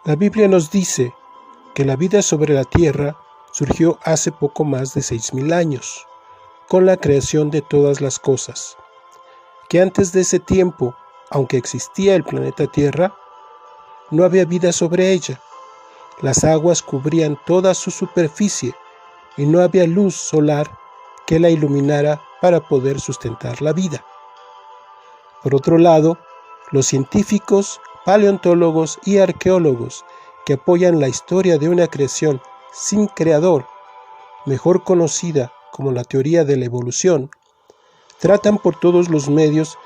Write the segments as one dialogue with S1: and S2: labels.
S1: La Biblia nos dice que la vida sobre la tierra surgió hace poco más de 6.000 años, con la creación de todas las cosas, que antes de ese tiempo, aunque existía el planeta Tierra, no había vida sobre ella. Las aguas cubrían toda su superficie y no había luz solar que la iluminara para poder sustentar la vida. Por otro lado, los científicos, paleontólogos y arqueólogos que apoyan la historia de una creación sin creador, mejor conocida como la teoría de la evolución, tratan por todos los medios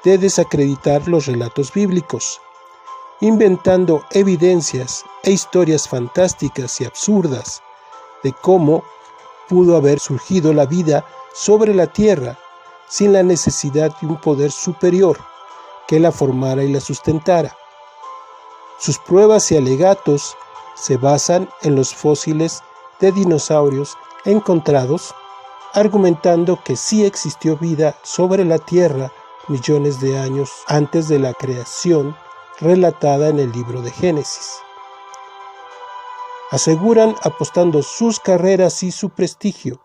S1: de desacreditar los relatos bíblicos, inventando evidencias e historias fantásticas y absurdas de cómo pudo haber surgido la vida sobre la tierra sin la necesidad de un poder superior que la formara y la sustentara. Sus pruebas y alegatos se basan en los fósiles de dinosaurios encontrados, argumentando que sí existió vida sobre la tierra millones de años antes de la creación relatada en el libro de Génesis. Aseguran, apostando sus carreras y su prestigio,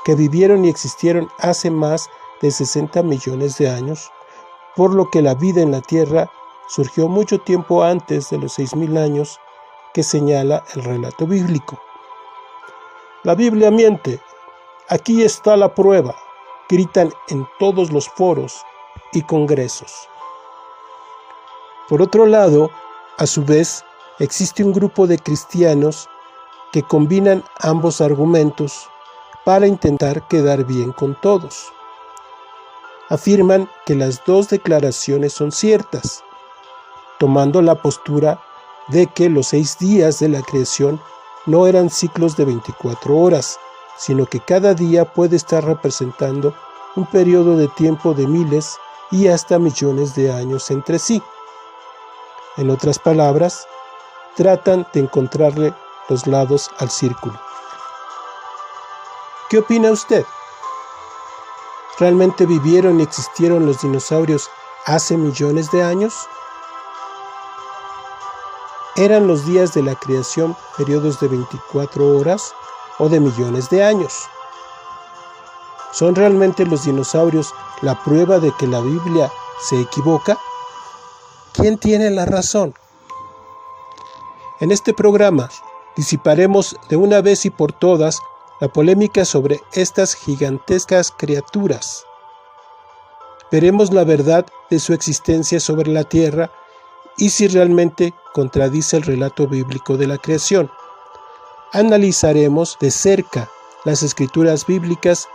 S1: que vivieron y existieron hace más de 60 millones de años, por lo que la vida en la tierra surgió mucho tiempo antes de los 6.000 años que señala el relato bíblico. La Biblia miente. Aquí está la prueba, gritan en todos los foros y congresos. Por otro lado, a su vez, existe un grupo de cristianos que combinan ambos argumentos para intentar quedar bien con todos. Afirman que las dos declaraciones son ciertas, tomando la postura de que los 6 días de la creación no eran ciclos de 24 horas, sino que cada día puede estar representando un periodo de tiempo de miles y hasta millones de años entre sí. En otras palabras, tratan de encontrarle los lados al círculo. ¿Qué opina usted? ¿Realmente vivieron y existieron los dinosaurios hace millones de años? ¿Eran los días de la creación periodos de 24 horas o de millones de años? ¿Son realmente los dinosaurios la prueba de que la Biblia se equivoca? ¿Quién tiene la razón? En este programa disiparemos de una vez y por todas la polémica sobre estas gigantescas criaturas. Veremos la verdad de su existencia sobre la tierra y si realmente contradice el relato bíblico de la creación. Analizaremos de cerca las escrituras bíblicas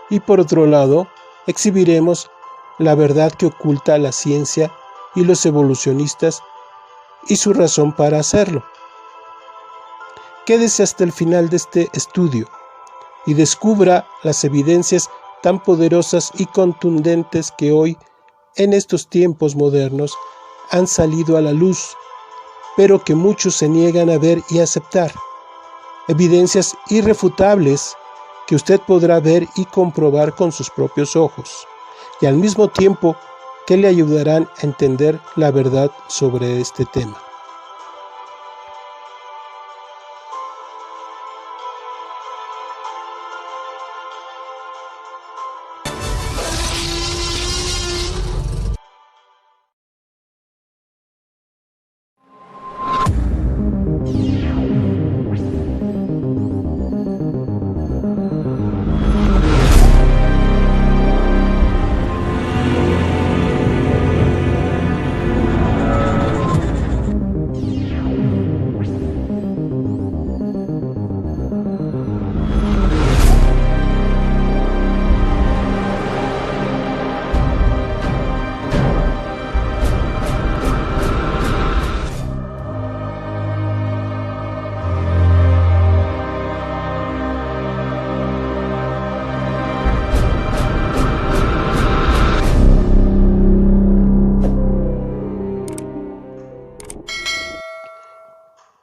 S1: y por otro lado, exhibiremos la verdad que oculta la ciencia y los evolucionistas y su razón para hacerlo. Quédese hasta el final de este estudio y descubra las evidencias tan poderosas y contundentes que hoy, en estos tiempos modernos, han salido a la luz, pero que muchos se niegan a ver y aceptar. Evidencias irrefutables que usted podrá ver y comprobar con sus propios ojos, y al mismo tiempo que le ayudarán a entender la verdad sobre este tema.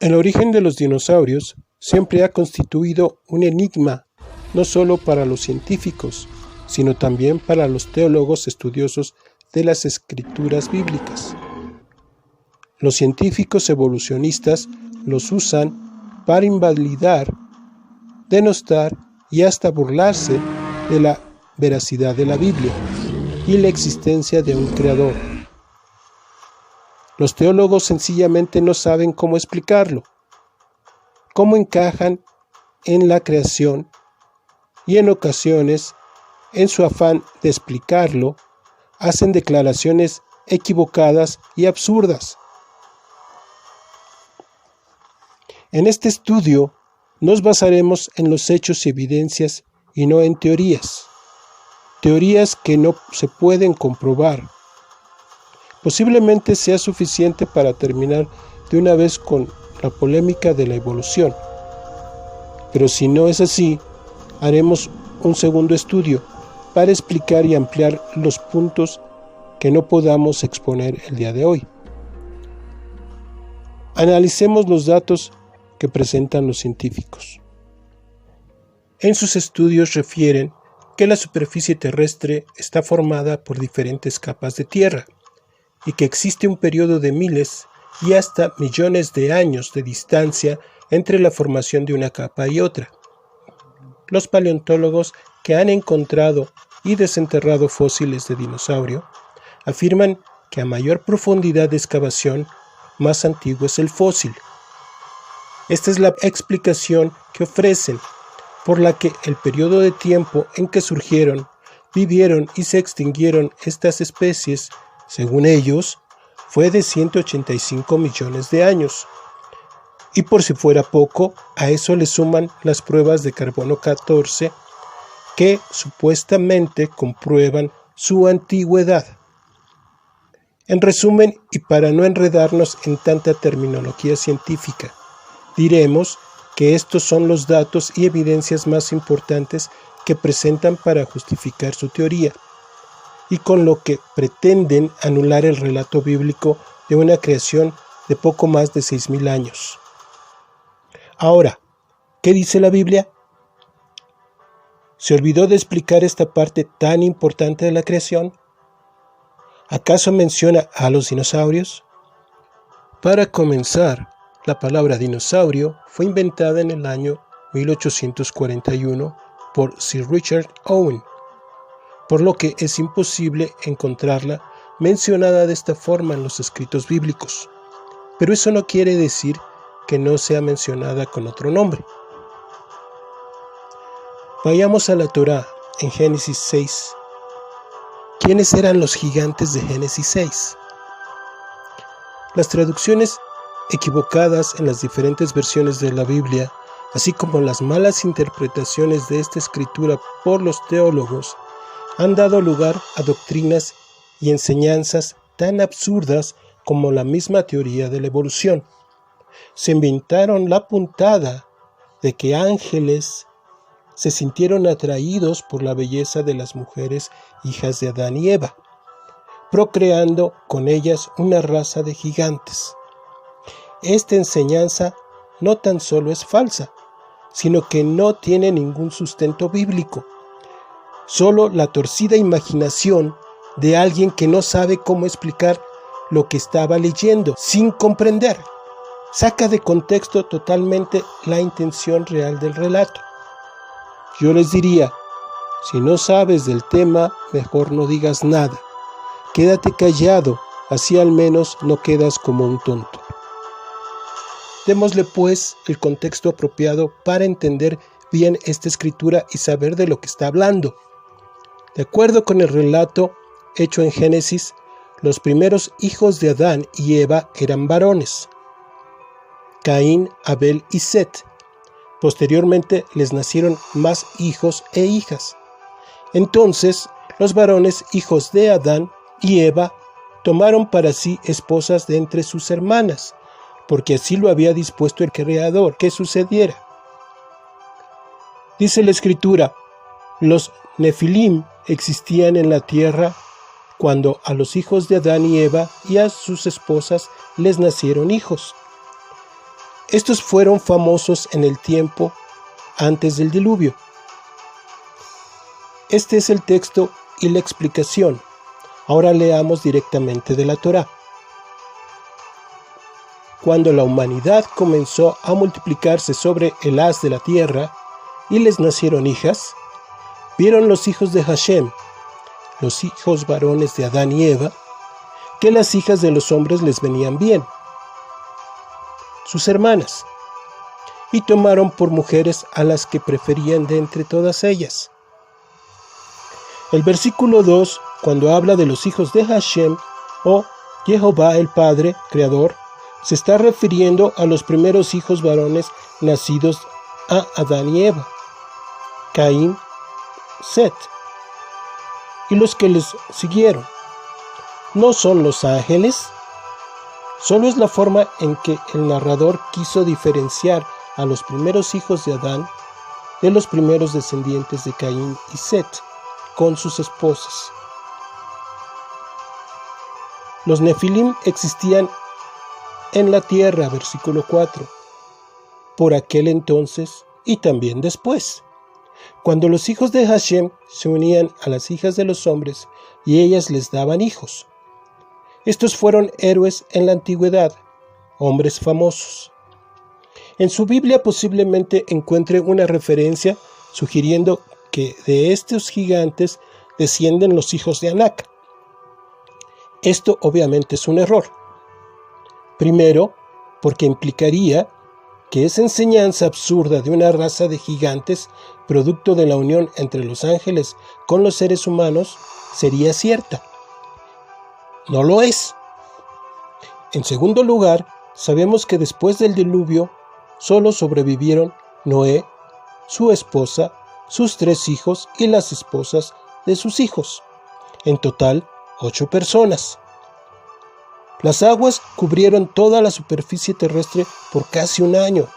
S1: El origen de los dinosaurios siempre ha constituido un enigma, no solo para los científicos, sino también para los teólogos estudiosos de las escrituras bíblicas. los científicos evolucionistas los usan para invalidar, denostar y hasta burlarse de la veracidad de la Biblia y la existencia de un creador. Los teólogos sencillamente no saben cómo explicarlo, cómo encajan en la creación y en ocasiones, en su afán de explicarlo, hacen declaraciones equivocadas y absurdas. En este estudio nos basaremos en los hechos y evidencias y no en teorías que no se pueden comprobar. Posiblemente sea suficiente para terminar de una vez con la polémica de la evolución. Pero si no es así, haremos un segundo estudio para explicar y ampliar los puntos que no podamos exponer el día de hoy. Analicemos los datos que presentan los científicos. En sus estudios refieren que la superficie terrestre está formada por diferentes capas de tierra y que existe un periodo de miles y hasta millones de años de distancia entre la formación de una capa y otra. Los paleontólogos que han encontrado y desenterrado fósiles de dinosaurio afirman que a mayor profundidad de excavación, más antiguo es el fósil. Esta es la explicación que ofrecen, por la que el periodo de tiempo en que surgieron, vivieron y se extinguieron estas especies, según ellos, fue de 185 millones de años. Y por si fuera poco, a eso le suman las pruebas de carbono 14 que supuestamente comprueban su antigüedad. En resumen, y para no enredarnos en tanta terminología científica, diremos que estos son los datos y evidencias más importantes que presentan para justificar su teoría, y con lo que pretenden anular el relato bíblico de una creación de poco más de 6.000 años. Ahora, ¿qué dice la Biblia? ¿Se olvidó de explicar esta parte tan importante de la creación? ¿Acaso menciona a los dinosaurios? Para comenzar, la palabra dinosaurio fue inventada en el año 1841 por Sir Richard Owen, por lo que es imposible encontrarla mencionada de esta forma en los escritos bíblicos. Pero eso no quiere decir que no sea mencionada con otro nombre. Vayamos a la Torá en Génesis 6. ¿Quiénes eran los gigantes de Génesis 6? Las traducciones equivocadas en las diferentes versiones de la Biblia, así como las malas interpretaciones de esta escritura por los teólogos, han dado lugar a doctrinas y enseñanzas tan absurdas como la misma teoría de la evolución. Se inventaron la puntada de que ángeles se sintieron atraídos por la belleza de las mujeres hijas de Adán y Eva, procreando con ellas una raza de gigantes. Esta enseñanza no tan solo es falsa, sino que no tiene ningún sustento bíblico, solo la torcida imaginación de alguien que no sabe cómo explicar lo que estaba leyendo, sin comprender. Saca de contexto totalmente la intención real del relato. Yo les diría, si no sabes del tema, mejor no digas nada. Quédate callado, así al menos no quedas como un tonto. Démosle pues el contexto apropiado para entender bien esta escritura y saber de lo que está hablando. De acuerdo con el relato hecho en Génesis, los primeros hijos de Adán y Eva eran varones: Caín, Abel y Set. Posteriormente les nacieron más hijos e hijas. Entonces los varones hijos de Adán y Eva tomaron para sí esposas de entre sus hermanas, porque así lo había dispuesto el Creador que sucediera. Dice la Escritura, los Nefilim existían en la tierra cuando a los hijos de Adán y Eva y a sus esposas les nacieron hijos. Estos fueron famosos en el tiempo antes del diluvio. Este es el texto y la explicación. Ahora leamos directamente de la Torá. cuando la humanidad comenzó a multiplicarse sobre el haz de la tierra y les nacieron hijas, vieron los hijos de Hashem, los hijos varones de Adán y Eva, que las hijas de los hombres les venían bien, sus hermanas, y tomaron por mujeres a las que preferían de entre todas ellas. El versículo 2, cuando habla de los hijos de Hashem o Jehová el Padre, Creador, se está refiriendo a los primeros hijos varones nacidos a Adán y Eva, Caín, Set, y los que les siguieron. ¿No son los ángeles? Solo es la forma en que el narrador quiso diferenciar a los primeros hijos de Adán de los primeros descendientes de Caín y Set, con sus esposas. Los Nefilim existían en la tierra, versículo 4, por aquel entonces y también después, cuando los hijos de Hashem se unían a las hijas de los hombres y ellas les daban hijos. Estos fueron héroes en la antigüedad, hombres famosos. En su Biblia posiblemente encuentre una referencia sugiriendo que de estos gigantes descienden los hijos de Anak. Esto obviamente es un error. Primero, porque implicaría que esa enseñanza absurda de una raza de gigantes, producto de la unión entre los ángeles con los seres humanos, sería cierta. No lo es. En segundo lugar, sabemos que después del diluvio solo sobrevivieron Noé, su esposa, sus 3 hijos y las esposas de sus hijos. En total, 8 personas. Las aguas cubrieron toda la superficie terrestre por casi un año,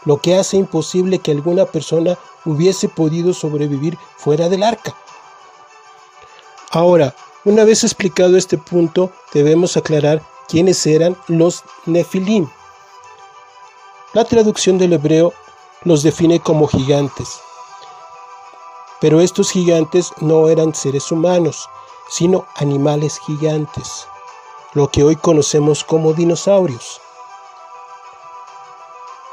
S1: lo que hace imposible que alguna persona hubiese podido sobrevivir fuera del arca. Ahora, una vez explicado este punto, debemos aclarar quiénes eran los Nefilim. La traducción del hebreo los define como gigantes, pero estos gigantes no eran seres humanos, sino animales gigantes, lo que hoy conocemos como dinosaurios.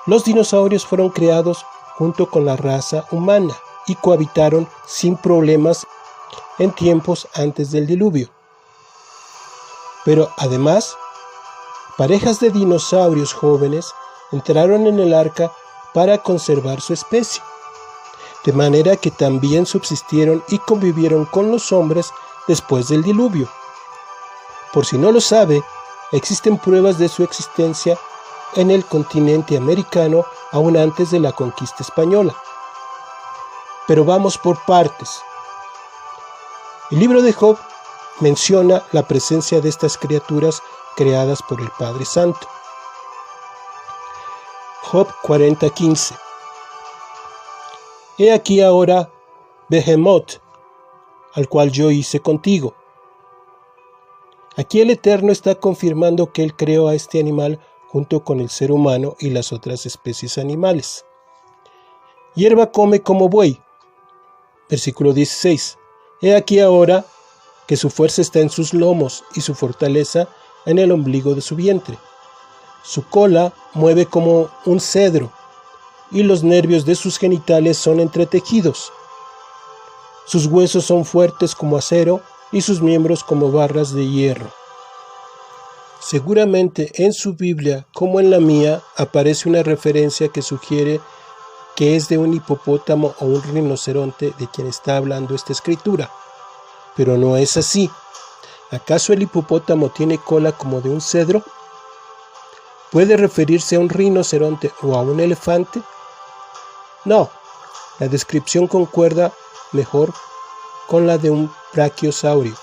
S1: Los dinosaurios fueron creados junto con la raza humana y cohabitaron sin problemas en tiempos antes del diluvio. Pero además, parejas de dinosaurios jóvenes entraron en el arca para conservar su especie, de manera que también subsistieron y convivieron con los hombres después del diluvio. Por si no lo sabe, existen pruebas de su existencia en el continente americano aún antes de la conquista española. Pero vamos por partes. El libro de Job menciona la presencia de estas criaturas creadas por el Padre Santo. Job 40:15. He aquí ahora Behemoth, al cual yo hice contigo. Aquí el Eterno está confirmando que Él creó a este animal junto con el ser humano y las otras especies animales. Hierba come como buey. Versículo 16. He aquí ahora que su fuerza está en sus lomos y su fortaleza en el ombligo de su vientre. Su cola mueve como un cedro y los nervios de sus genitales son entretejidos. Sus huesos son fuertes como acero y sus miembros como barras de hierro. Seguramente en su Biblia, como en la mía, aparece una referencia que sugiere que es de un hipopótamo o un rinoceronte de quien está hablando esta escritura. Pero no es así. ¿Acaso el hipopótamo tiene cola como de un cedro? ¿Puede referirse a un rinoceronte o a un elefante? No, la descripción concuerda mejor con la de un brachiosaurio.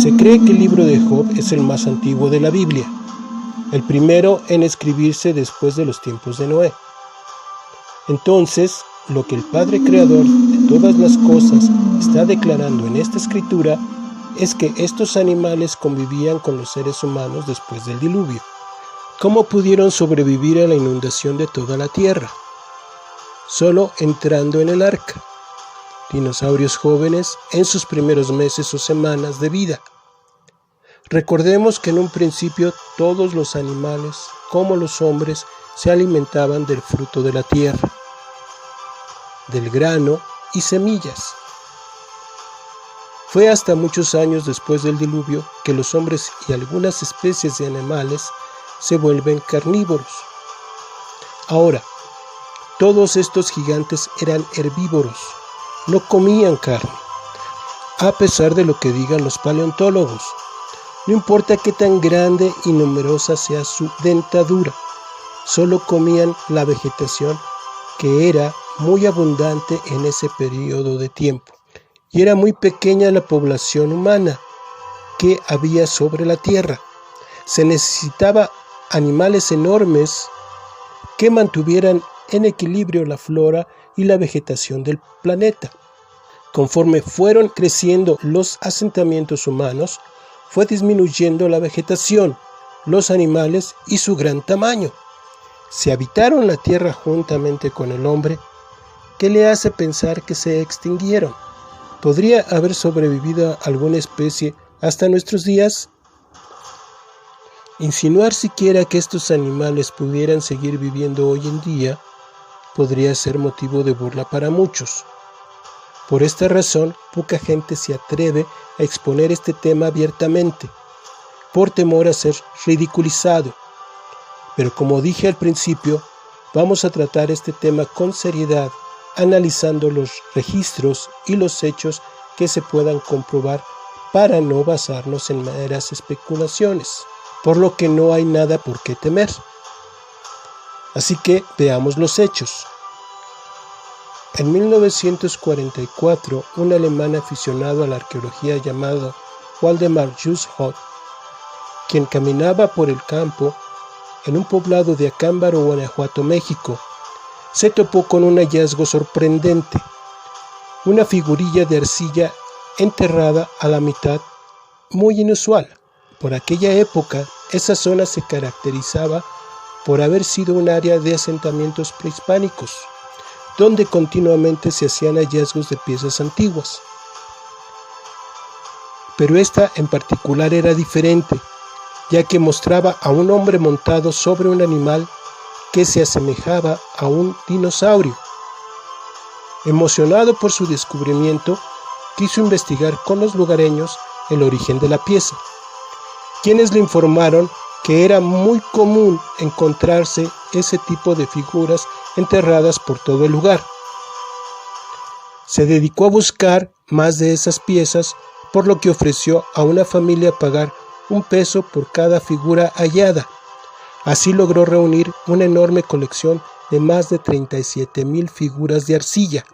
S1: Se cree que el libro de Job es el más antiguo de la Biblia, el primero en escribirse después de los tiempos de Noé. Entonces, lo que el Padre Creador de todas las cosas está declarando en esta escritura es que estos animales convivían con los seres humanos después del diluvio. ¿Cómo pudieron sobrevivir a la inundación de toda la tierra? Solo entrando en el arca. Dinosaurios jóvenes en sus primeros meses o semanas de vida. Recordemos que en un principio todos los animales, como los hombres, se alimentaban del fruto de la tierra, del grano y semillas. Fue hasta muchos años después del diluvio que los hombres y algunas especies de animales se vuelven carnívoros. Ahora, todos estos gigantes eran herbívoros, no comían carne, a pesar de lo que digan los paleontólogos. No importa qué tan grande y numerosa sea su dentadura, solo comían la vegetación que era muy abundante en ese periodo de tiempo. Y era muy pequeña la población humana que había sobre la tierra. Se necesitaba animales enormes que mantuvieran en equilibrio la flora y la vegetación del planeta. Conforme fueron creciendo los asentamientos humanos, fue disminuyendo la vegetación, los animales y su gran tamaño. Si habitaron la tierra juntamente con el hombre, ¿qué le hace pensar que se extinguieron? ¿Podría haber sobrevivido alguna especie hasta nuestros días? Insinuar siquiera que estos animales pudieran seguir viviendo hoy en día podría ser motivo de burla para muchos. Por esta razón, poca gente se atreve a exponer este tema abiertamente, por temor a ser ridiculizado. Pero como dije al principio, vamos a tratar este tema con seriedad, analizando los registros y los hechos que se puedan comprobar para no basarnos en meras especulaciones, por lo que no hay nada por qué temer. Así que veamos los hechos. En 1944, un alemán aficionado a la arqueología llamado Waldemar Juschot, quien caminaba por el campo en un poblado de Acámbaro, Guanajuato, México, se topó con un hallazgo sorprendente, una figurilla de arcilla enterrada a la mitad, muy inusual. Por aquella época, esa zona se caracterizaba por haber sido un área de asentamientos prehispánicos, donde continuamente se hacían hallazgos de piezas antiguas. Pero esta en particular era diferente, ya que mostraba a un hombre montado sobre un animal que se asemejaba a un dinosaurio. Emocionado por su descubrimiento, quiso investigar con los lugareños el origen de la pieza, quienes le informaron que era muy común encontrarse ese tipo de figuras enterradas por todo el lugar. Se dedicó a buscar más de esas piezas, por lo que ofreció a una familia pagar $1 por cada figura hallada. Así logró reunir una enorme colección de más de 37,000 figuras de arcilla.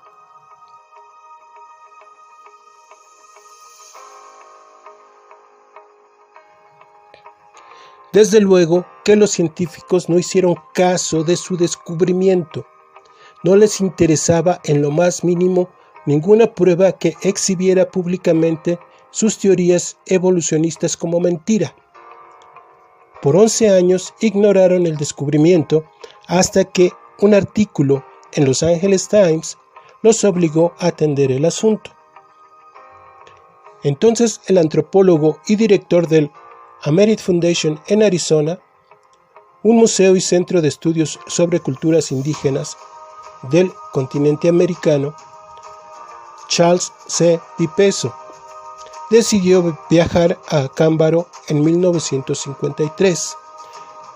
S1: Desde luego que los científicos no hicieron caso de su descubrimiento. No les interesaba en lo más mínimo ninguna prueba que exhibiera públicamente sus teorías evolucionistas como mentira. Por 11 años ignoraron el descubrimiento hasta que un artículo en Los Angeles Times los obligó a atender el asunto. Entonces el antropólogo y director del Amerit Foundation en Arizona, un museo y centro de estudios sobre culturas indígenas del continente americano, Charles C. DiPeso, decidió viajar a Acámbaro en 1953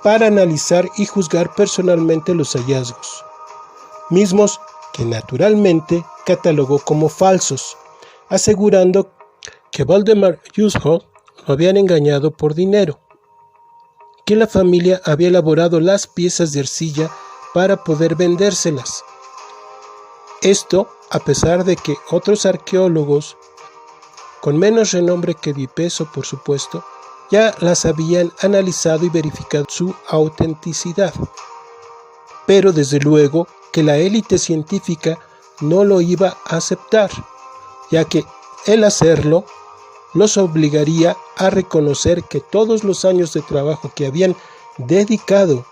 S1: para analizar y juzgar personalmente los hallazgos, mismos que naturalmente catalogó como falsos, asegurando que Waldemar Juschot lo habían engañado por dinero, que la familia había elaborado las piezas de arcilla para poder vendérselas. Esto a pesar de que otros arqueólogos, con menos renombre que DiPeso por supuesto, ya las habían analizado y verificado su autenticidad. Pero desde luego que la élite científica no lo iba a aceptar, ya que el hacerlo los obligaría a reconocer que todos los años de trabajo que habían dedicado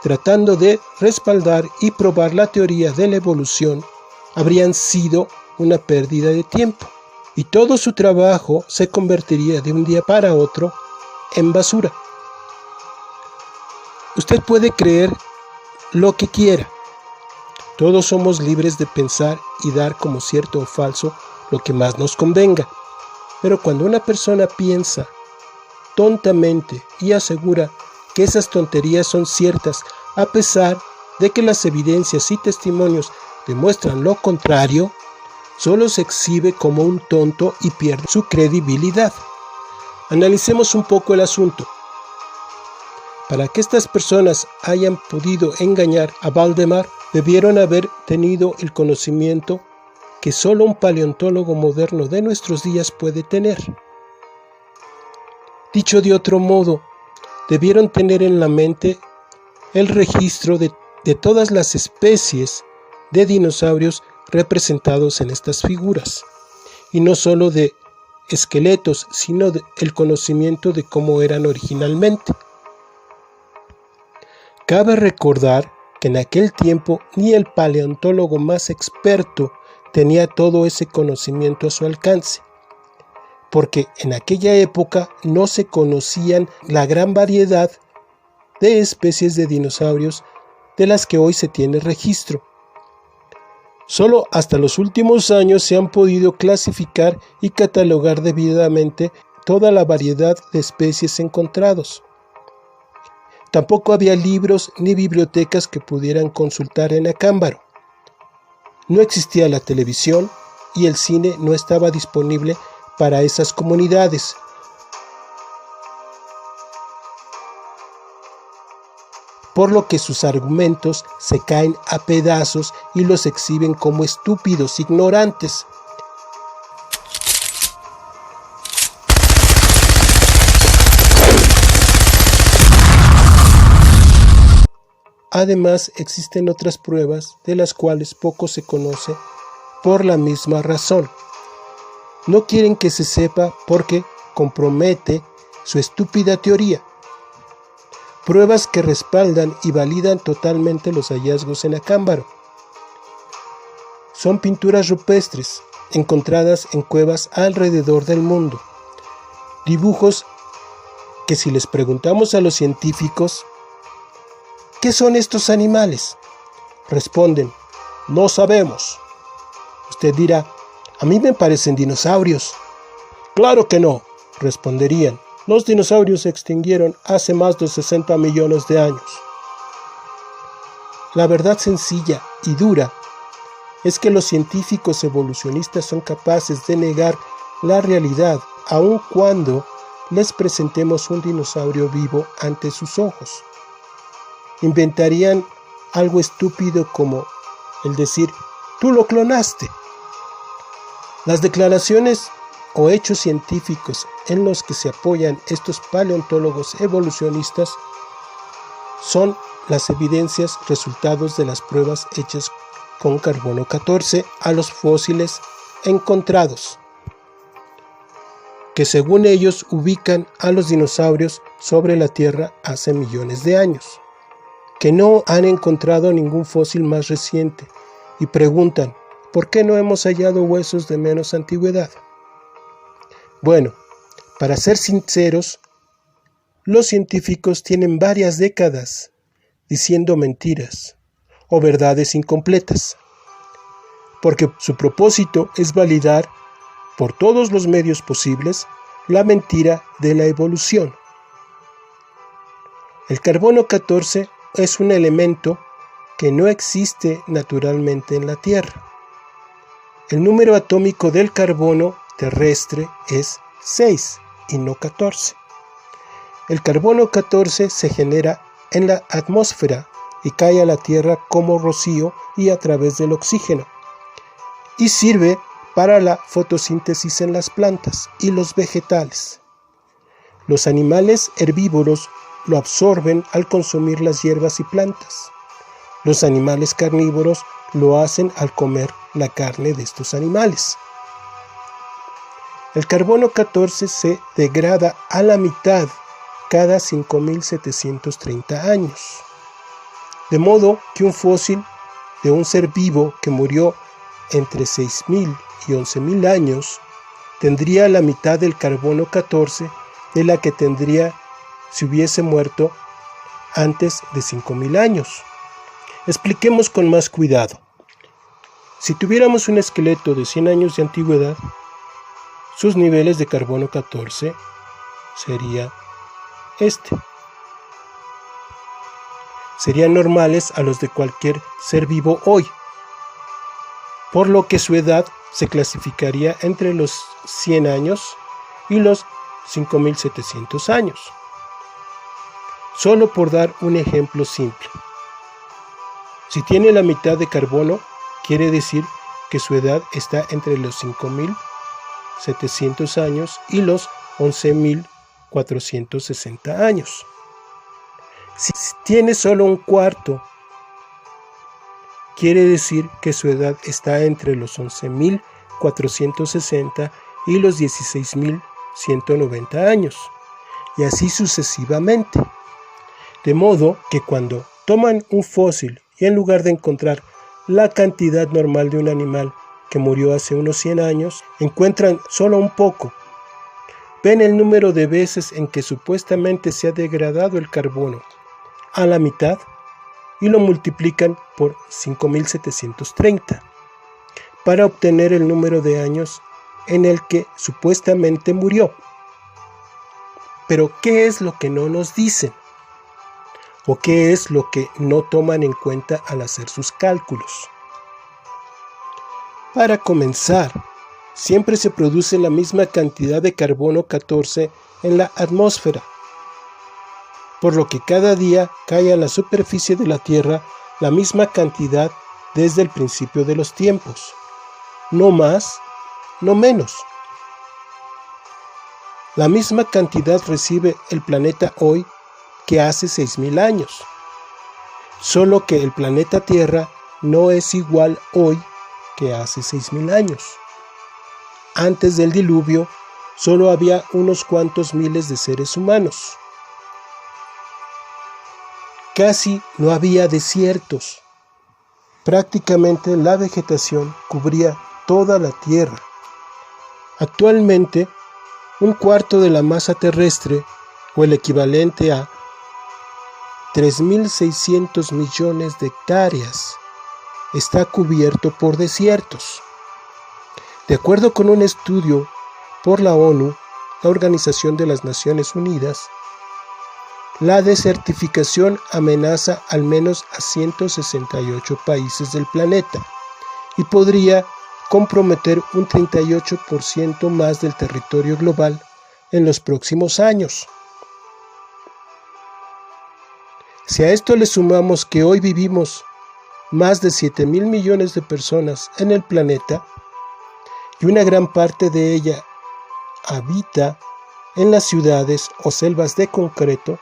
S1: tratando de respaldar y probar la teoría de la evolución habrían sido una pérdida de tiempo, y todo su trabajo se convertiría de un día para otro en basura. Usted puede creer lo que quiera. Todos somos libres de pensar y dar como cierto o falso lo que más nos convenga. Pero cuando una persona piensa tontamente y asegura que esas tonterías son ciertas, a pesar de que las evidencias y testimonios demuestran lo contrario, solo se exhibe como un tonto y pierde su credibilidad. Analicemos un poco el asunto. Para que estas personas hayan podido engañar a Valdemar, debieron haber tenido el conocimiento que solo un paleontólogo moderno de nuestros días puede tener. Dicho de otro modo, debieron tener en la mente el registro de todas las especies de dinosaurios representados en estas figuras, y no solo de esqueletos, sino el conocimiento de cómo eran originalmente. Cabe recordar que en aquel tiempo ni el paleontólogo más experto tenía todo ese conocimiento a su alcance, porque en aquella época no se conocían la gran variedad de especies de dinosaurios de las que hoy se tiene registro. Solo hasta los últimos años se han podido clasificar y catalogar debidamente toda la variedad de especies encontrados. Tampoco había libros ni bibliotecas que pudieran consultar en Acámbaro. No existía la televisión y el cine no estaba disponible para esas comunidades. Por lo que sus argumentos se caen a pedazos y los exhiben como estúpidos, ignorantes. Además, existen otras pruebas de las cuales poco se conoce por la misma razón. No quieren que se sepa porque compromete su estúpida teoría. Pruebas que respaldan y validan totalmente los hallazgos en Acámbaro. Son pinturas rupestres encontradas en cuevas alrededor del mundo. Dibujos que si les preguntamos a los científicos, ¿qué son estos animales?, responden, no sabemos. Usted dirá, a mí me parecen dinosaurios. Claro que no, responderían. Los dinosaurios se extinguieron hace más de 60 millones de años. La verdad sencilla y dura es que los científicos evolucionistas son capaces de negar la realidad, aun cuando les presentemos un dinosaurio vivo ante sus ojos. Inventarían algo estúpido como el decir, tú lo clonaste. Las declaraciones o hechos científicos en los que se apoyan estos paleontólogos evolucionistas son las evidencias resultados de las pruebas hechas con carbono 14 a los fósiles encontrados, que según ellos ubican a los dinosaurios sobre la Tierra hace millones de años, que no han encontrado ningún fósil más reciente y preguntan, ¿por qué no hemos hallado huesos de menos antigüedad? Bueno, para ser sinceros, los científicos tienen varias décadas diciendo mentiras o verdades incompletas, porque su propósito es validar por todos los medios posibles la mentira de la evolución. El carbono 14 es un elemento que no existe naturalmente en la Tierra. El número atómico del carbono terrestre es 6 y no 14. El carbono 14 se genera en la atmósfera y cae a la Tierra como rocío y a través del oxígeno, y sirve para la fotosíntesis en las plantas y los vegetales. Los animales herbívoros lo absorben al consumir las hierbas y plantas. Los animales carnívoros lo hacen al comer la carne de estos animales. El carbono 14 se degrada a la mitad cada 5.730 años. De modo que un fósil de un ser vivo que murió entre 6.000 y 11.000 años tendría la mitad del carbono 14 de la que tendría si hubiese muerto antes de 5.000 años. Expliquemos con más cuidado. Si tuviéramos un esqueleto de 100 años de antigüedad, sus niveles de carbono 14 sería este. Serían normales a los de cualquier ser vivo hoy, por lo que su edad se clasificaría entre los 100 años y los 5.700 años. Solo por dar un ejemplo simple. Si tiene la mitad de carbono, quiere decir que su edad está entre los 5.700 años y los 11.460 años. Si tiene solo un cuarto, quiere decir que su edad está entre los 11.460 y los 16.190 años, y así sucesivamente. De modo que cuando toman un fósil y en lugar de encontrar la cantidad normal de un animal que murió hace unos 100 años, encuentran solo un poco. Ven el número de veces en que supuestamente se ha degradado el carbono a la mitad y lo multiplican por 5.730 para obtener el número de años en el que supuestamente murió. Pero ¿qué es lo que no nos dicen? ¿O qué es lo que no toman en cuenta al hacer sus cálculos? Para comenzar, siempre se produce la misma cantidad de carbono 14 en la atmósfera, por lo que cada día cae a la superficie de la Tierra la misma cantidad desde el principio de los tiempos, no más, no menos. La misma cantidad recibe el planeta hoy que hace 6.000 años, solo que el planeta Tierra no es igual hoy que hace 6.000 años. Antes del diluvio, solo había unos cuantos miles de seres humanos. Casi no había desiertos. Prácticamente la vegetación cubría toda la Tierra. Actualmente, un cuarto de la masa terrestre, o el equivalente a 3.600 millones de hectáreas, está cubierto por desiertos. De acuerdo con un estudio por la ONU, la Organización de las Naciones Unidas, la desertificación amenaza al menos a 168 países del planeta y podría comprometer un 38% más del territorio global en los próximos años. Si a esto le sumamos que hoy vivimos más de 7.000 millones de personas en el planeta y una gran parte de ella habita en las ciudades o selvas de concreto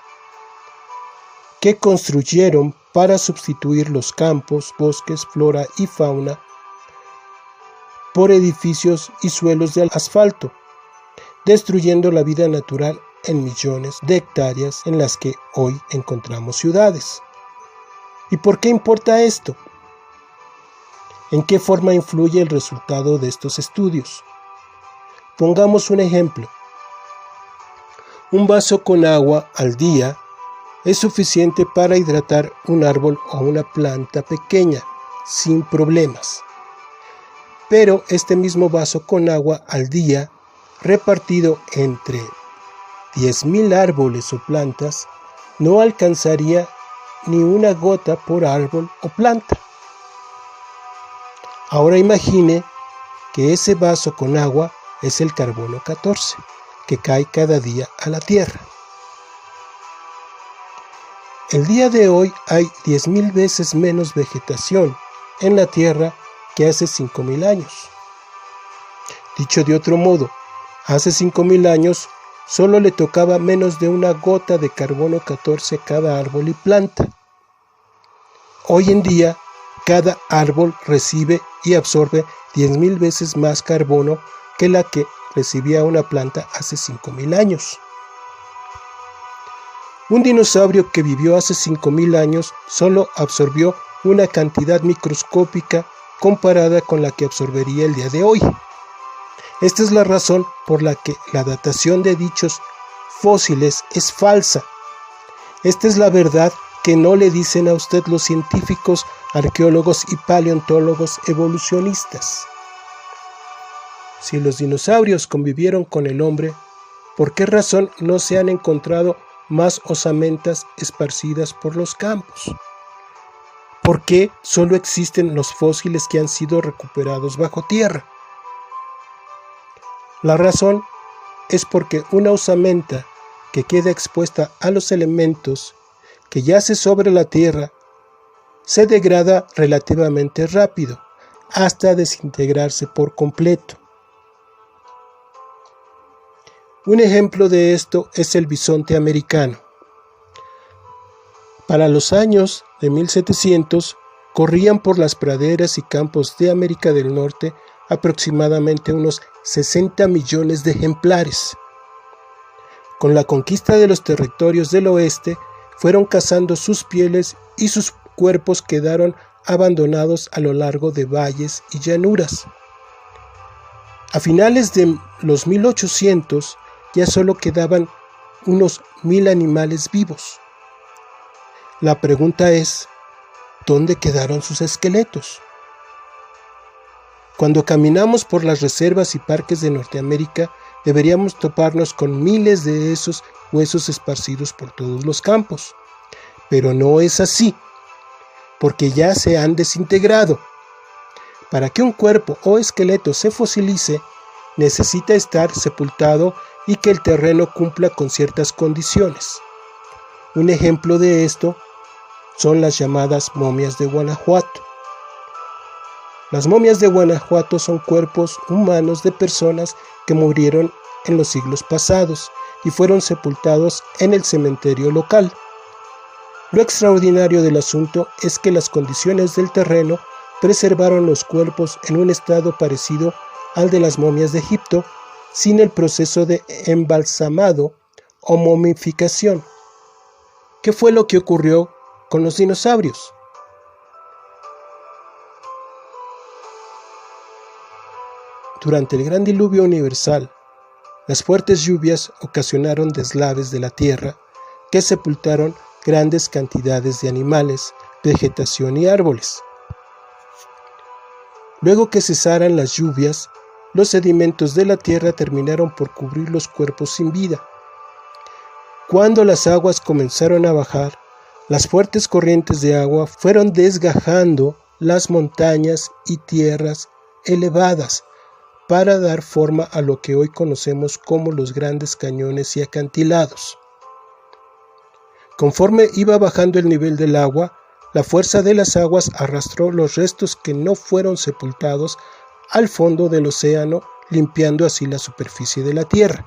S1: que construyeron para sustituir los campos, bosques, flora y fauna por edificios y suelos de asfalto, destruyendo la vida natural en millones de hectáreas en las que hoy encontramos ciudades. ¿Y por qué importa esto? ¿En qué forma influye el resultado de estos estudios? Pongamos un ejemplo. Un vaso con agua al día es suficiente para hidratar un árbol o una planta pequeña sin problemas. Pero este mismo vaso con agua al día, repartido entre 10.000 árboles o plantas, no alcanzaría ni una gota por árbol o planta. Ahora imagine que ese vaso con agua es el carbono 14, que cae cada día a la Tierra. El día de hoy hay 10.000 veces menos vegetación en la Tierra que hace 5.000 años. Dicho de otro modo, hace 5.000 años solo le tocaba menos de una gota de carbono 14 a cada árbol y planta. Hoy en día, cada árbol recibe y absorbe 10.000 veces más carbono que la que recibía una planta hace 5.000 años. Un dinosaurio que vivió hace 5.000 años solo absorbió una cantidad microscópica comparada con la que absorbería el día de hoy. Esta es la razón por la que la datación de dichos fósiles es falsa Esta es la verdad que no le dicen a usted los científicos, arqueólogos y paleontólogos evolucionistas. Si los dinosaurios convivieron con el hombre, ¿por qué razón no se han encontrado más osamentas esparcidas por los campos? ¿Por qué solo existen los fósiles que han sido recuperados bajo tierra? La razón es porque una osamenta que queda expuesta a los elementos que yace sobre la tierra se degrada relativamente rápido hasta desintegrarse por completo. Un ejemplo de esto es el bisonte americano. Para los años de 1700 corrían por las praderas y campos de América del Norte aproximadamente unos 60 millones de ejemplares. Con la conquista de los territorios del oeste, fueron cazando sus pieles y sus cuerpos quedaron abandonados a lo largo de valles y llanuras. A finales de los 1800 ya solo quedaban unos 1000 animales vivos. La pregunta es, ¿dónde quedaron sus esqueletos? Cuando caminamos por las reservas y parques de Norteamérica, deberíamos toparnos con miles de esos huesos esparcidos por todos los campos. Pero no es así, porque ya se han desintegrado. Para que un cuerpo o esqueleto se fosilice, necesita estar sepultado y que el terreno cumpla con ciertas condiciones. Un ejemplo de esto son las llamadas momias de Guanajuato. Las momias de Guanajuato son cuerpos humanos de personas que murieron en los siglos pasados y fueron sepultados en el cementerio local. Lo extraordinario del asunto es que las condiciones del terreno preservaron los cuerpos en un estado parecido al de las momias de Egipto, sin el proceso de embalsamado o momificación. ¿Qué fue lo que ocurrió con los dinosaurios? Durante el gran diluvio universal, las fuertes lluvias ocasionaron deslaves de la tierra que sepultaron grandes cantidades de animales, vegetación y árboles. Luego que cesaran las lluvias, los sedimentos de la tierra terminaron por cubrir los cuerpos sin vida. Cuando las aguas comenzaron a bajar, las fuertes corrientes de agua fueron desgajando las montañas y tierras elevadas para dar forma a lo que hoy conocemos como los grandes cañones y acantilados. Conforme iba bajando el nivel del agua, la fuerza de las aguas arrastró los restos que no fueron sepultados al fondo del océano, limpiando así la superficie de la tierra.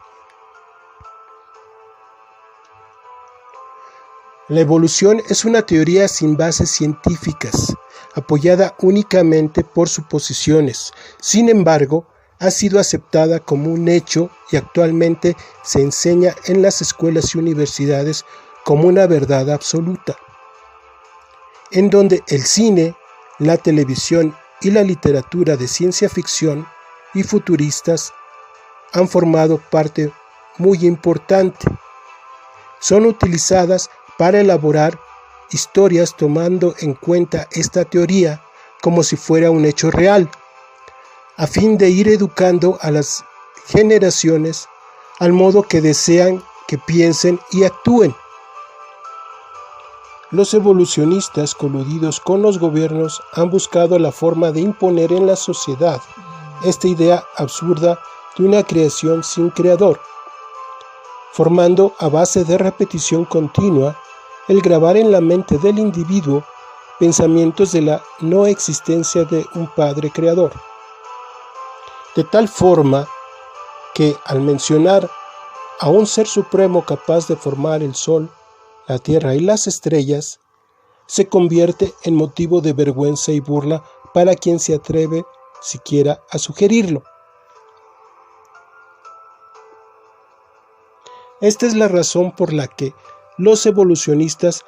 S1: La evolución es una teoría sin bases científicas, apoyada únicamente por suposiciones. Sin embargo, ha sido aceptada como un hecho y actualmente se enseña en las escuelas y universidades como una verdad absoluta, en donde el cine, la televisión y la literatura de ciencia ficción y futuristas han formado parte muy importante. Son utilizadas para elaborar historias tomando en cuenta esta teoría como si fuera un hecho real, a fin de ir educando a las generaciones al modo que desean que piensen y actúen. Los evolucionistas coludidos con los gobiernos han buscado la forma de imponer en la sociedad esta idea absurda de una creación sin creador, formando a base de repetición continua el grabar en la mente del individuo pensamientos de la no existencia de un padre creador. De tal forma que al mencionar a un ser supremo capaz de formar el sol, la tierra y las estrellas, se convierte en motivo de vergüenza y burla para quien se atreve siquiera a sugerirlo. Esta es la razón por la que los evolucionistas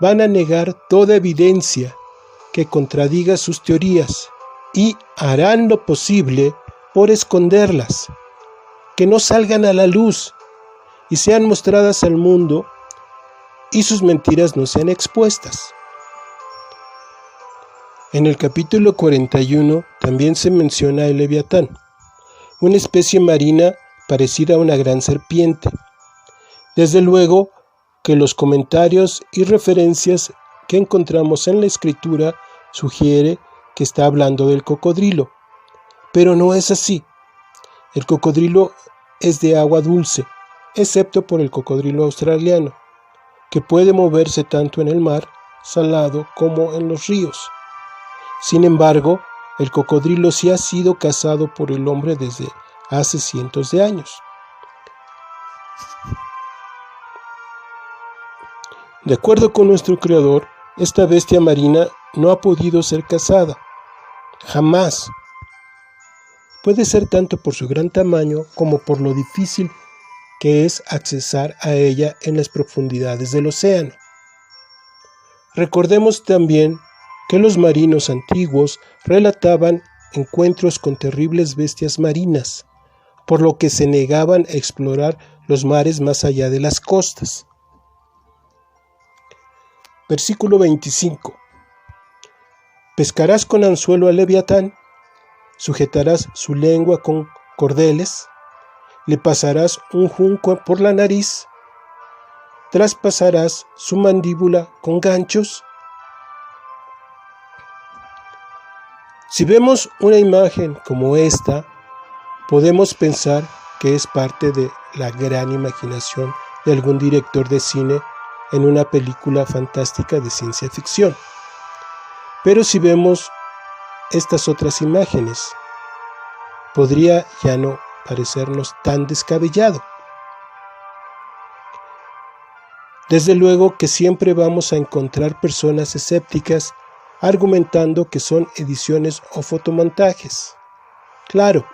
S1: van a negar toda evidencia que contradiga sus teorías y harán lo posible por esconderlas, que no salgan a la luz y sean mostradas al mundo y sus mentiras no sean expuestas. En el capítulo 41 también se menciona el leviatán, una especie marina parecida a una gran serpiente. Desde luego que los comentarios y referencias que encontramos en la escritura sugiere que está hablando del cocodrilo, pero no es así. El cocodrilo es de agua dulce, excepto por el cocodrilo australiano, que puede moverse tanto en el mar salado como en los ríos. Sin embargo, el cocodrilo sí ha sido cazado por el hombre desde hace cientos de años. De acuerdo con nuestro creador, esta bestia marina no ha podido ser cazada. Jamás. Puede ser tanto por su gran tamaño como por lo difícil que es accesar a ella en las profundidades del océano. Recordemos también que los marinos antiguos relataban encuentros con terribles bestias marinas, por lo que se negaban a explorar los mares más allá de las costas. Versículo 25. Pescarás con anzuelo al leviatán, sujetarás su lengua con cordeles, le pasarás un junco por la nariz, traspasarás su mandíbula con ganchos. Si vemos una imagen como esta, podemos pensar que es parte de la gran imaginación de algún director de cine en una película fantástica de ciencia ficción. Pero si vemos estas otras imágenes, podría ya no parecernos tan descabellado. Desde luego que siempre vamos a encontrar personas escépticas argumentando que son ediciones o fotomontajes. Claro,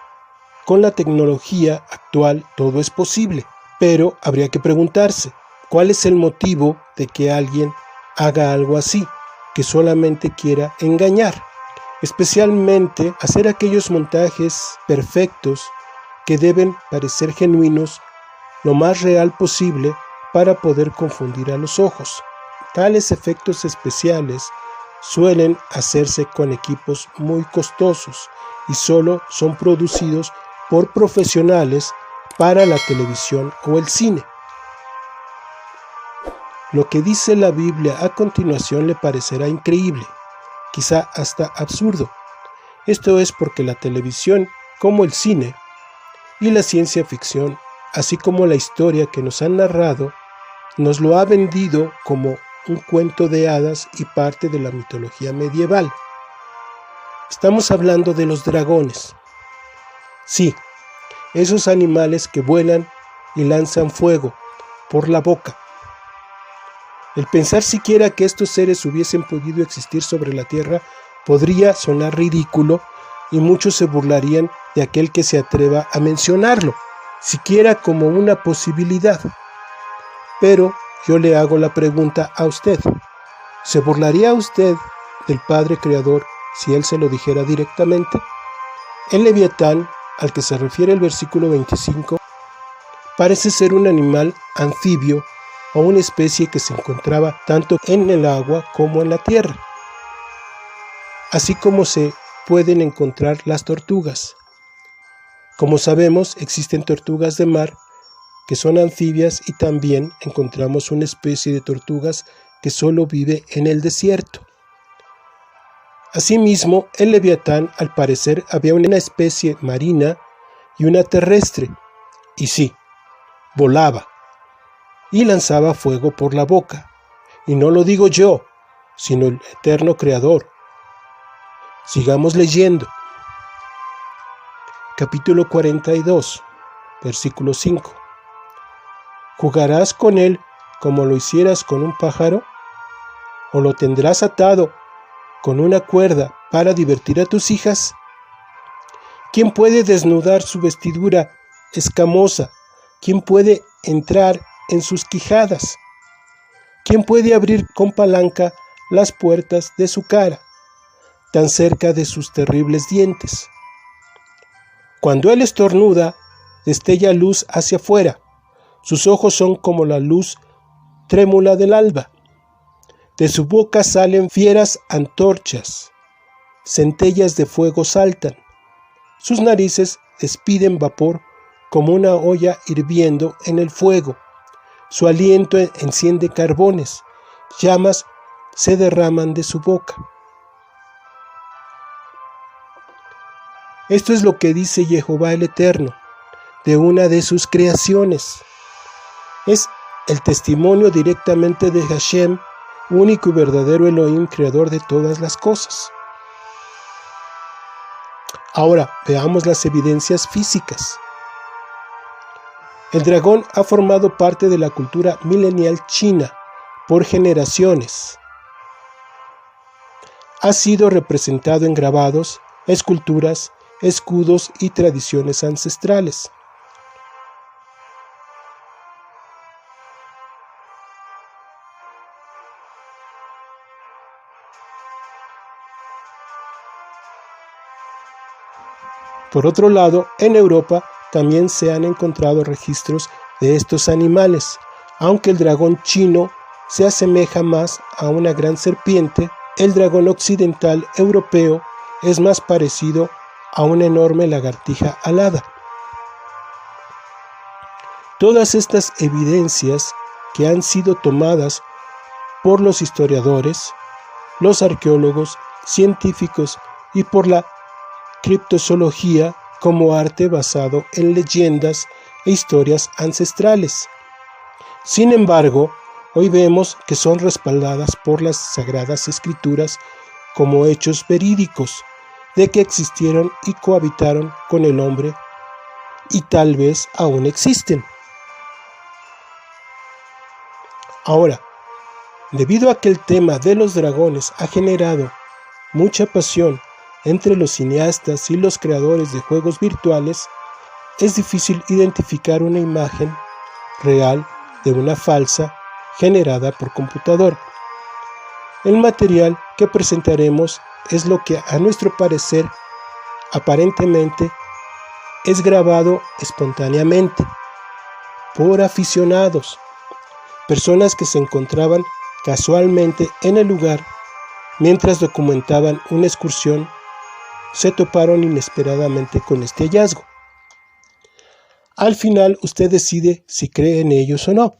S1: con la tecnología actual todo es posible, pero habría que preguntarse, ¿cuál es el motivo de que alguien haga algo así, que solamente quiera engañar? Especialmente hacer aquellos montajes perfectos que deben parecer genuinos, lo más real posible para poder confundir a los ojos. Tales efectos especiales suelen hacerse con equipos muy costosos y solo son producidos por profesionales para la televisión o el cine. Lo que dice la Biblia a continuación le parecerá increíble, quizá hasta absurdo. Esto es porque la televisión, como el cine, y la ciencia ficción, así como la historia que nos han narrado, nos lo ha vendido como un cuento de hadas y parte de la mitología medieval. Estamos hablando de los dragones. Sí, esos animales que vuelan y lanzan fuego por la boca. El pensar siquiera que estos seres hubiesen podido existir sobre la tierra podría sonar ridículo y muchos se burlarían de aquel que se atreva a mencionarlo, siquiera como una posibilidad. Pero yo le hago la pregunta a usted. ¿Se burlaría usted del Padre Creador si Él se lo dijera directamente? El leviatán, al que se refiere el versículo 25, parece ser un animal anfibio o una especie que se encontraba tanto en el agua como en la tierra, así como se pueden encontrar las tortugas. Como sabemos, existen tortugas de mar que son anfibias y también encontramos una especie de tortugas que solo vive en el desierto. Asimismo, el leviatán, al parecer, había una especie marina y una terrestre, y sí, volaba y lanzaba fuego por la boca. Y no lo digo yo, sino el eterno Creador. Sigamos leyendo. Capítulo 42, versículo 5. ¿Jugarás con él como lo hicieras con un pájaro? ¿O lo tendrás atado con una cuerda para divertir a tus hijas? ¿Quién puede desnudar su vestidura escamosa? ¿Quién puede entrar en sus quijadas? ¿Quién puede abrir con palanca las puertas de su cara, tan cerca de sus terribles dientes? Cuando él estornuda, destella luz hacia afuera. Sus ojos son como la luz trémula del alba. De su boca salen fieras antorchas, centellas de fuego saltan. Sus narices despiden vapor como una olla hirviendo en el fuego. Su aliento enciende carbones, llamas se derraman de su boca. Esto es lo que dice Jehová el Eterno de una de sus creaciones. Es el testimonio directamente de Hashem, único y verdadero Elohim, creador de todas las cosas. Ahora veamos las evidencias físicas. El dragón ha formado parte de la cultura milenial china por generaciones. Ha sido representado en grabados, esculturas, escudos y tradiciones ancestrales. Por otro lado, en Europa también se han encontrado registros de estos animales. Aunque el dragón chino se asemeja más a una gran serpiente, el dragón occidental europeo es más parecido a una enorme lagartija alada. Todas estas evidencias que han sido tomadas por los historiadores, los arqueólogos, científicos y por la criptozoología como arte basado en leyendas e historias ancestrales. Sin embargo, hoy vemos que son respaldadas por las Sagradas Escrituras como hechos verídicos de que existieron y cohabitaron con el hombre y tal vez aún existen. Ahora, debido a que el tema de los dragones ha generado mucha pasión entre los cineastas y los creadores de juegos virtuales, es difícil identificar una imagen real de una falsa generada por computador. El material que presentaremos es lo que a nuestro parecer aparentemente es grabado espontáneamente por aficionados, personas que se encontraban casualmente en el lugar mientras documentaban una excursión. Se toparon inesperadamente con este hallazgo. Al final, usted decide si cree en ellos o no.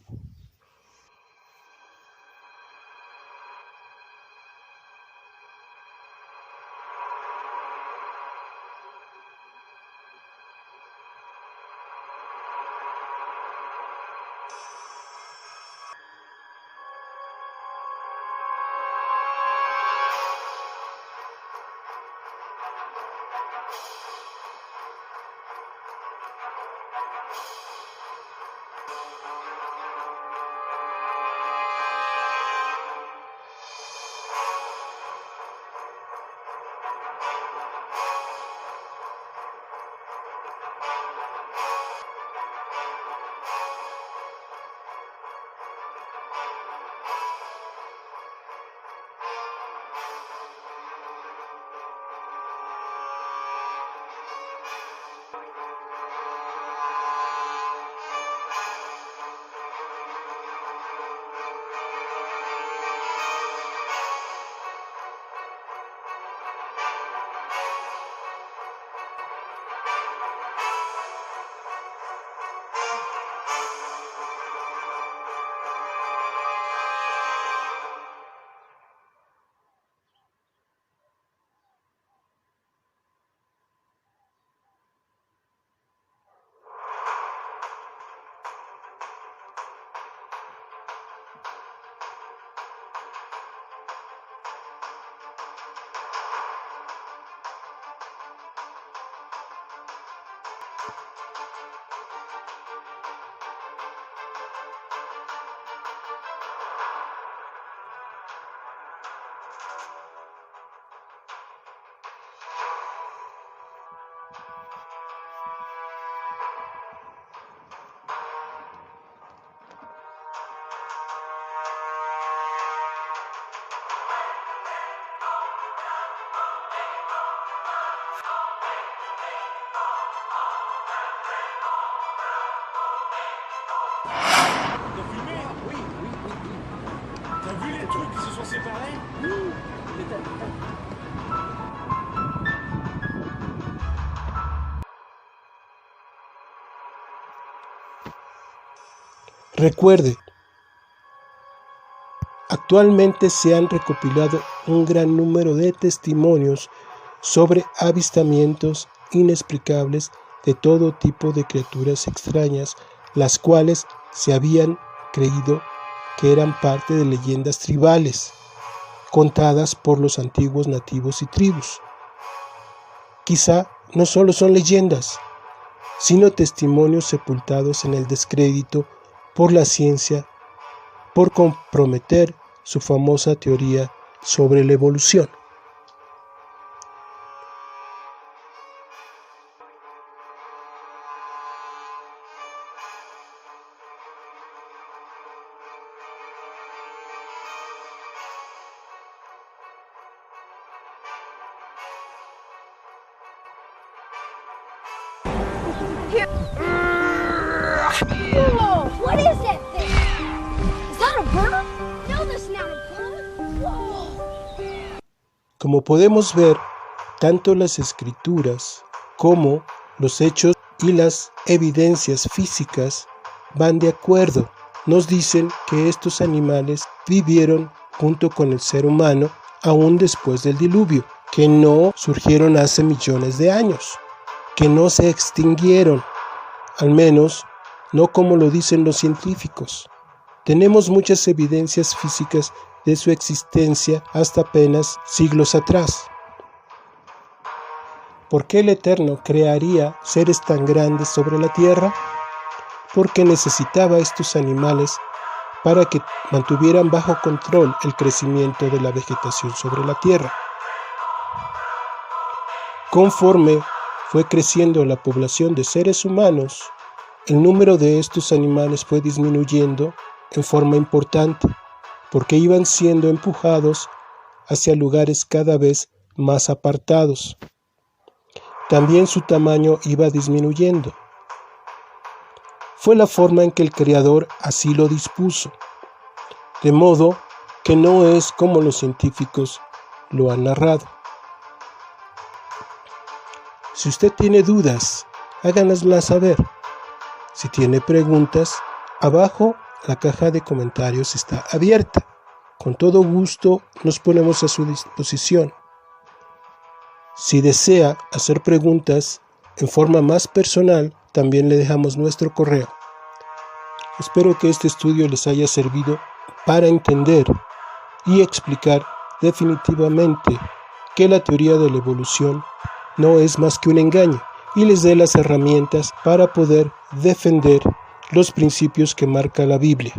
S2: trucs qui se sont séparés.
S1: Recuerde, actualmente se han recopilado un gran número de testimonios sobre avistamientos inexplicables de todo tipo de criaturas extrañas, las cuales se habían creído que eran parte de leyendas tribales, contadas por los antiguos nativos y tribus. Quizá no solo son leyendas, sino testimonios sepultados en el descrédito por la ciencia, por comprometer su famosa teoría sobre la evolución.
S3: Whoa! What is that thing? Is that a bird? No, that's not a bird. Whoa!
S1: Como podemos ver, tanto las escrituras como los hechos y las evidencias físicas van de acuerdo. Nos dicen que estos animales vivieron junto con el ser humano aún después del diluvio, que no surgieron hace millones de años, que no se extinguieron, al menos no como lo dicen los científicos. Tenemos muchas evidencias físicas de su existencia hasta apenas siglos atrás. ¿Por qué el Eterno crearía seres tan grandes sobre la tierra? Porque necesitaba estos animales para que mantuvieran bajo control el crecimiento de la vegetación sobre la tierra. Conforme fue creciendo la población de seres humanos, el número de estos animales fue disminuyendo en forma importante, porque iban siendo empujados hacia lugares cada vez más apartados. También su tamaño iba disminuyendo. Fue la forma en que el Creador así lo dispuso, de modo que no es como los científicos lo han narrado. Si usted tiene dudas, háganoslas saber. Si tiene preguntas, abajo la caja de comentarios está abierta. Con todo gusto nos ponemos a su disposición. Si desea hacer preguntas en forma más personal, también le dejamos nuestro correo. Espero que este estudio les haya servido para entender y explicar definitivamente que la teoría de la evolución no es más que un engaño, y les dé las herramientas para poder defender los principios que marca la Biblia.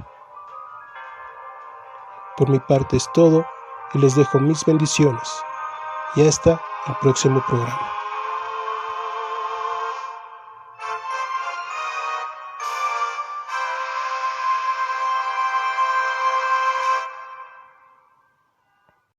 S1: Por mi parte es todo y les dejo mis bendiciones y hasta el próximo programa.